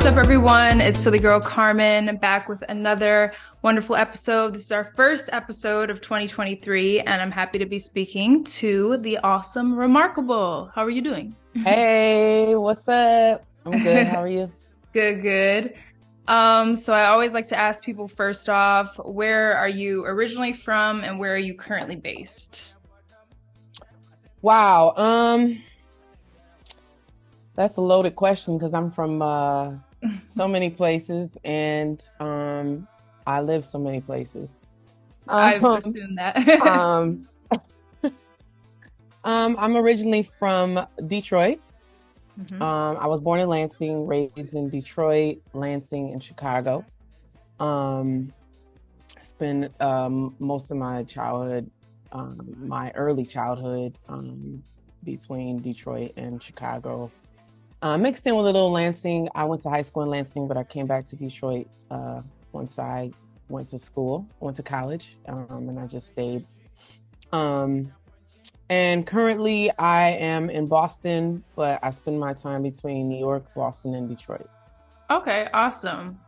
What's up, everyone? It's Silly Girl Carmen back with another wonderful episode. This is our first episode of 2023, and I'm happy to be speaking to the awesome Rimarkable. How are you doing? Hey, what's up? I'm good. How are you? Good. So I always like to ask people first off, where are you originally from and where are you currently based? Wow. That's a loaded question because I'm from so many places and I live so many places. I've Um, assumed that. um, I'm originally from Detroit. Mhm. I was born in Lansing, raised in Detroit, Lansing, and Chicago. Um, Spent most of my childhood, my early childhood, between Detroit and Chicago. Mixed in with a little Lansing. I went to high school in Lansing, but I came back to Detroit once I went to college, and I just stayed. Um, and currently I am in Boston, but I spend my time between New York, Boston, and Detroit. Okay, awesome.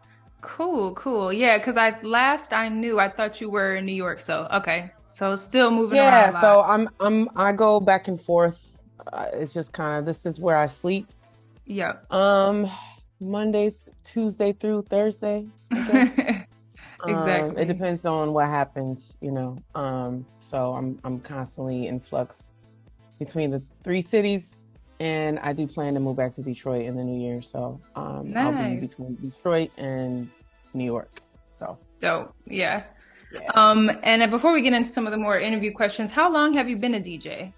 Cool. Yeah, because I knew, I thought you were in New York, so okay. So still moving around Yeah, a lot. so I go back and forth. It's just kind of this is where I sleep. Yep. Um, Monday, Tuesday through Thursday, I guess. It Exactly. depends on what happens, you know. So I'm constantly in flux between the three cities, and I do plan to move back to Detroit in the new year. So I'll be Nice. between Detroit and New York. So Dope. Yeah. yeah. And before we get into some of the more interview questions, how long have you been a DJ?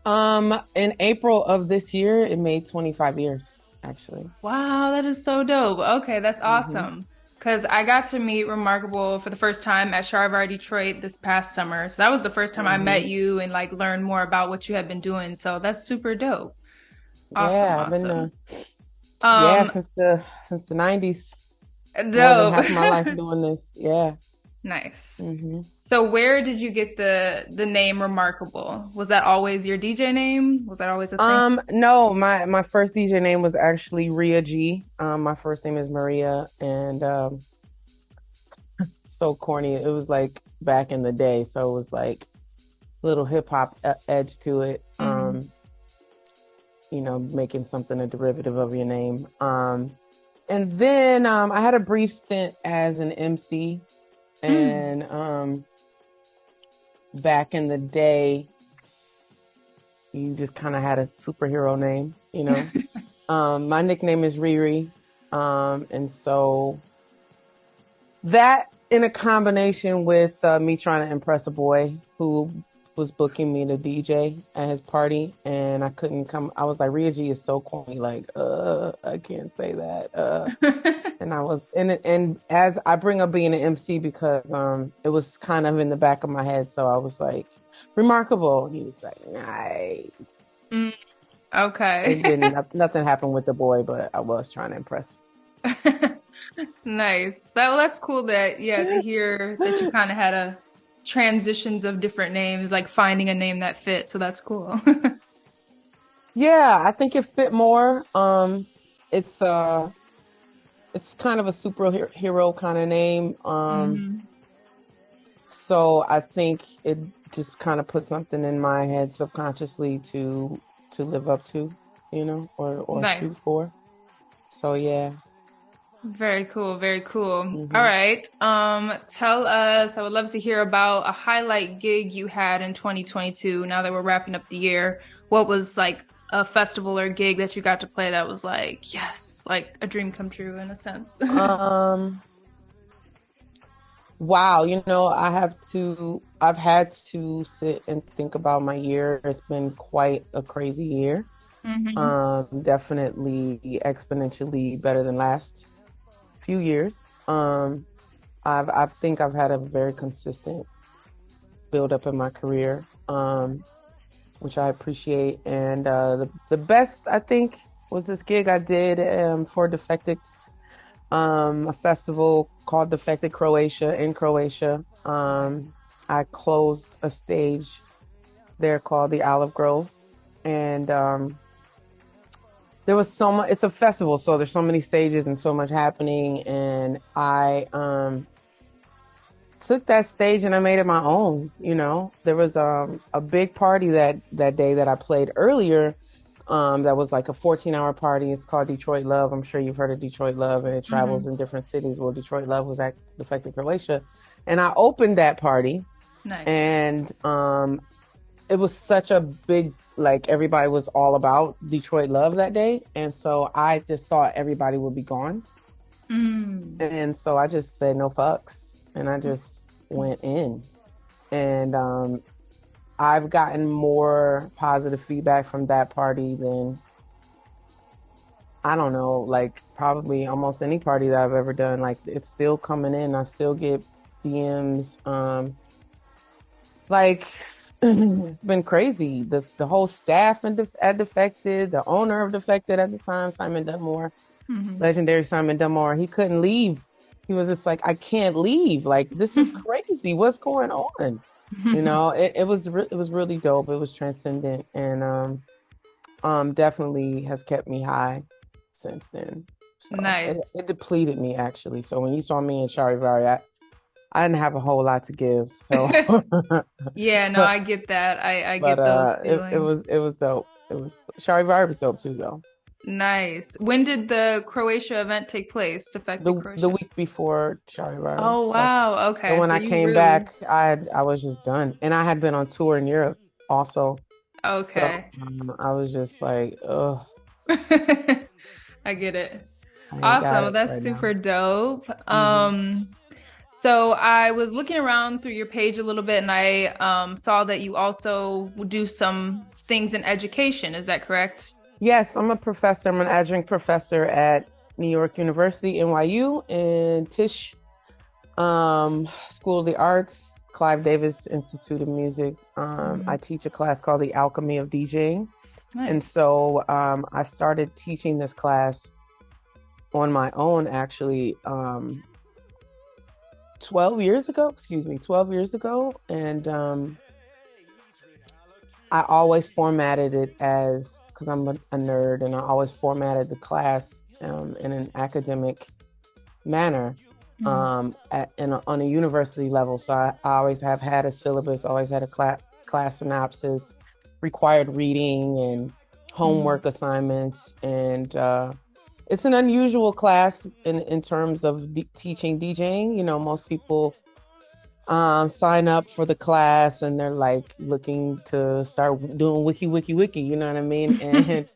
In April of this year, it made 25 years, actually. Wow, that is so dope. Okay, that's Hmm. awesome. Because I got to meet Remarkable for the first time at Charlevoix, Detroit this past summer. So that was the first time I met Hmm. you and like learned more about what you had been doing. So that's super dope. Awesome, Yeah, I've been awesome. yeah, Um, since the 90s, more than Dope. half of my life doing this. Yeah. Nice. Hmm. So where did you get the name Remarkable? Was that always your DJ name? Was that always a thing? No, my first DJ name was actually Ria G. My first name is Maria, and so corny. It was like back in the day, so it was like little hip hop edge to it. Hmm. Making something a derivative of your name. And then I had a brief stint as an MC, Mm. and back in the day, you just kind of had a superhero name, you know. My nickname is Riri, and so that in a combination with me trying to impress a boy who was booking me to DJ at his party, and I couldn't come. I was like, Ria G is so corny, like, I can't say that. And I was and as I bring up being an MC because it was kind of in the back of my head, so I was like, Remarkable. He was like, nice. Mm, okay. It didn't. Nothing happened with the boy, but I was trying to impress. Nice. That's cool that yeah, to hear that you kind of had a transitions of different names, like finding a name that fit. So that's cool. Yeah, I think it fit more. It's uh, it's kind of a superhero kind of name. Hmm. So I think it just kind of put something in my head subconsciously to live up to, or shoot Nice. for. So yeah. Very cool, very cool. All Hmm. right. Tell us, I would love to hear about a highlight gig you had in 2022 now that we're wrapping up the year. What was like a festival or gig that you got to play that was like, yes, like a dream come true in a sense? Um, wow, I've had to sit and think about my year. It's been quite a crazy year. Hmm. Definitely exponentially better than last few years. I think I've had a very consistent build up in my career, which I appreciate. And the best I think was this gig I did for Defected, a festival called Defected Croatia in Croatia. Nice. I closed a stage there called the Olive Grove, and there was so much. It's a festival, so there's so many stages and so much happening. And I took that stage and I made it my own. You know, there was a big party that day that I played earlier. That was like a 14-hour party. It's called Detroit Love. I'm sure you've heard of Detroit Love, and it travels Hmm. in different cities. Well, Detroit Love was at Defected Croatia, and I opened that party, Nice. and it was such a big, like, everybody was all about Detroit Love that day, and so I just thought everybody would be gone, Mm. and so I just said no fucks, and I just went in, and I've gotten more positive feedback from that party than, I don't know, like probably almost any party that I've ever done. Like, it's still coming in. I still get DMs. Like, it's been crazy. The whole staff at Defected, the owner of Defected at the time, Simon Dunmore, Hmm. legendary Simon Dunmore, he couldn't leave. He was just like, I can't leave. Like, this is crazy. What's going on? You know, it was really dope. It was transcendent, and definitely has kept me high since then. So it Nice. depleted me, actually. So when you saw me in Charivari, I didn't have a whole lot to give. So Yeah, no, but I get that. I but get those it feelings. was dope. It was Charivari was dope too, though. Nice. When did the Croatia event take place? Defected The Croatia. week before Charivari Oh, stuff. wow. So Okay. when So I you came really, back, I was just done, and I had been on tour in Europe also. So okay. I was just like, ugh, I get it. I ain't Awesome. got Well, it that's right now. super dope. Hmm. So I was looking around through your page a little bit and I saw that you also do some things in education. Is that correct? Yes, I'm a professor. I'm an adjunct professor at New York University, NYU, in Tisch School of the Arts, Clive Davis Institute of Music. I Mhm. teach a class called The Alchemy of DJing. And Nice. so I started teaching this class on my own, actually, 12 years ago, excuse me, 12 years ago. And I always formatted it as, because I'm a nerd, and I always formatted the class in an academic manner, Mhm. on a university level. So I always have had a syllabus, always had a class synopsis, required reading, and Mhm. homework assignments. And it's an unusual class in terms of teaching DJing. You know, most people sign up for the class and they're like looking to start doing wiki, you know what I mean? And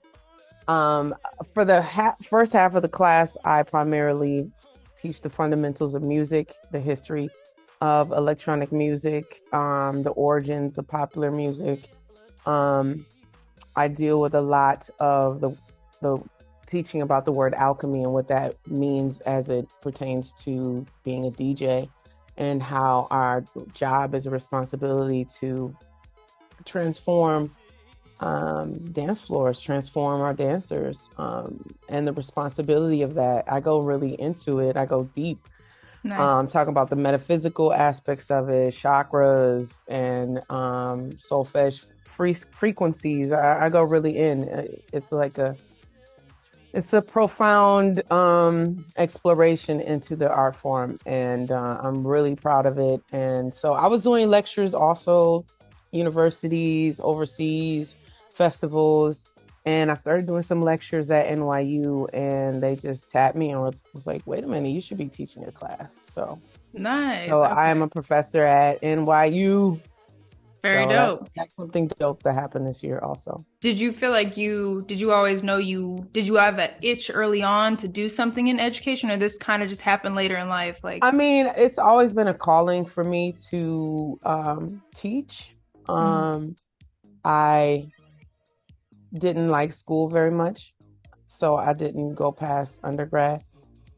um, for the first half of the class, I primarily teach the fundamentals of music, the history of electronic music, the origins of popular music. Um, I deal with a lot of the teaching about the word alchemy and what that means as it pertains to being a DJ, and how our job is a responsibility to transform dance floors, transform our dancers, and the responsibility of that. I go really into it. I go deep, Nice. talking about the metaphysical aspects of it, chakras, and solfege frequencies. I go really in. It's like it's a profound exploration into the art form, and I'm really proud of it. And so I was doing lectures also, universities, overseas, festivals, and I started doing some lectures at NYU, and they just tapped me and was like, "Wait a minute, you should be teaching a class." So Nice. I am Okay. a professor at NYU. Very So dope. that's something dope that happened this year also. Did you feel like did you always know did you have an itch early on to do something in education, or this kind of just happened later in life? Like, I mean, it's always been a calling for me to teach. mhm. Um, I didn't like school very much, so I didn't go past undergrad.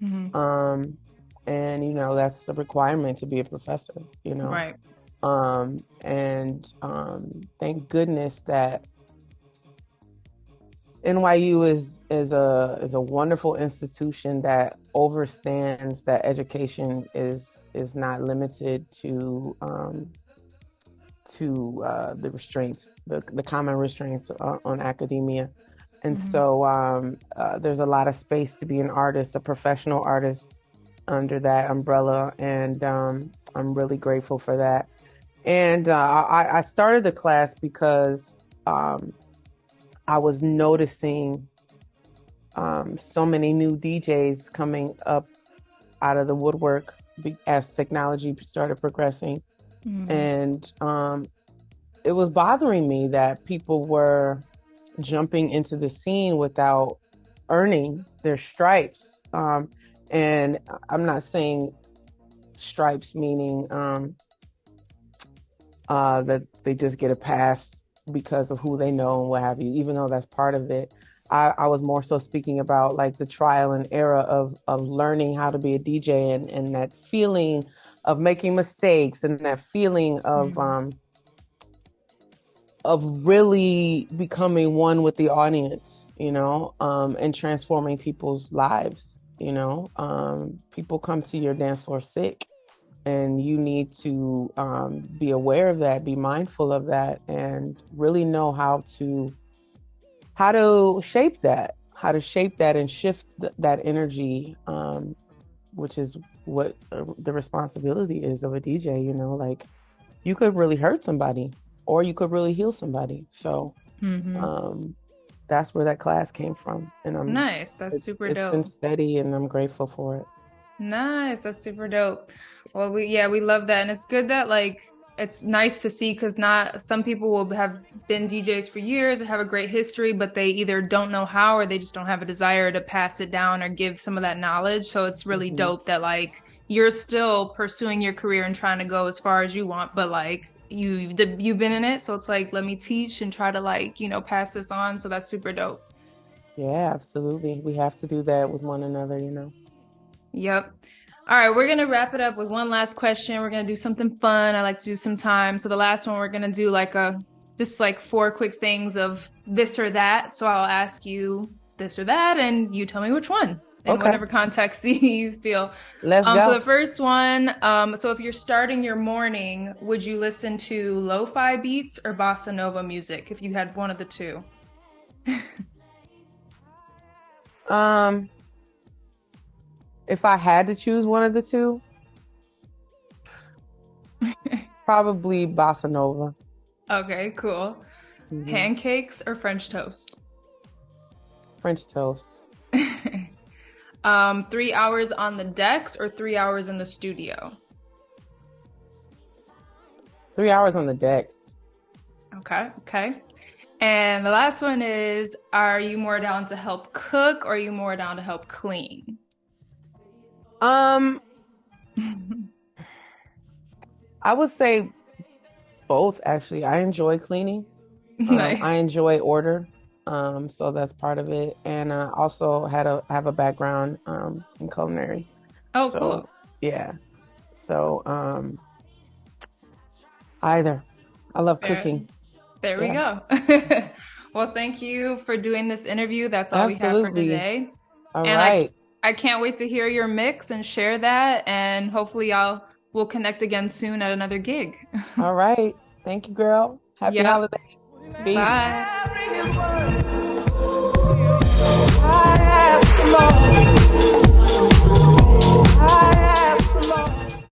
Mhm. Um, and that's a requirement to be a professor. Right. And thank goodness that NYU is a wonderful institution that overstands that education is not limited to the restraints, the common restraints on academia. And Hmm. so there's a lot of space to be an artist, a professional artist under that umbrella. And I'm really grateful for that. And I started the class because um, I was noticing so many new DJs coming up out of the woodwork as technology started progressing. Hmm. And it was bothering me that people were jumping into the scene without earning their stripes. And I'm not saying stripes meaning that they just get a pass because of who they know and what have you, even though that's part of it. I was more so speaking about like the trial and error of learning how to be a DJ and that feeling of making mistakes and that feeling Hmm. of really becoming one with the audience, and transforming people's lives. People come to your dance floor sick, and you need to be aware of that, be mindful of that, and really know how to shape that and shift that energy, which is what the responsibility is of a DJ. Like you could really hurt somebody, or you could really heal somebody. So Hmm. um, that's where that class came from, and Nice. That's super it's been dope. steady, and I'm grateful for it. Nice. That's super dope. Well, we love that. And it's good that like it's nice to see because not some people will have been DJs for years or have a great history, but they either don't know how or they just don't have a desire to pass it down or give some of that knowledge. So it's really Hmm. dope that like you're still pursuing your career and trying to go as far as you want, but like you've been in it. So it's like let me teach and try to like, pass this on. So that's super dope. Yeah, absolutely. We have to do that with one another. Yep. All right, we're gonna wrap it up with one last question. We're gonna do something fun. I like to do some time. So the last one we're gonna do like a just like four quick things of this or that. So I'll ask you this or that, and you tell me which one in Okay, whatever context you feel. let's So the go. first one, so if you're starting your morning, would you listen to lo-fi beats or bossa nova music if you had one of the two? Um, if I had to choose one of the two, probably bossa nova. Okay, cool. Hmm. Pancakes or French toast? French toast. 3 hours on the decks or 3 hours in the studio? 3 hours on the decks. Okay, okay. And the last one is, are you more down to help cook or are you more down to help clean? Um, I would say both actually. I enjoy cleaning. I Nice. enjoy order. So that's part of it. And also have a background in culinary. Oh, So cool. yeah. So either. I love There, cooking. there we Yeah. go. Well, thank you for doing this interview. That's all we have for Absolutely. today. All And right. I can't wait to hear your mix and share that. And hopefully we'll connect again soon at another gig. All right. Thank you, girl. Happy Yep. holidays. Peace. Bye. I ask the Lord.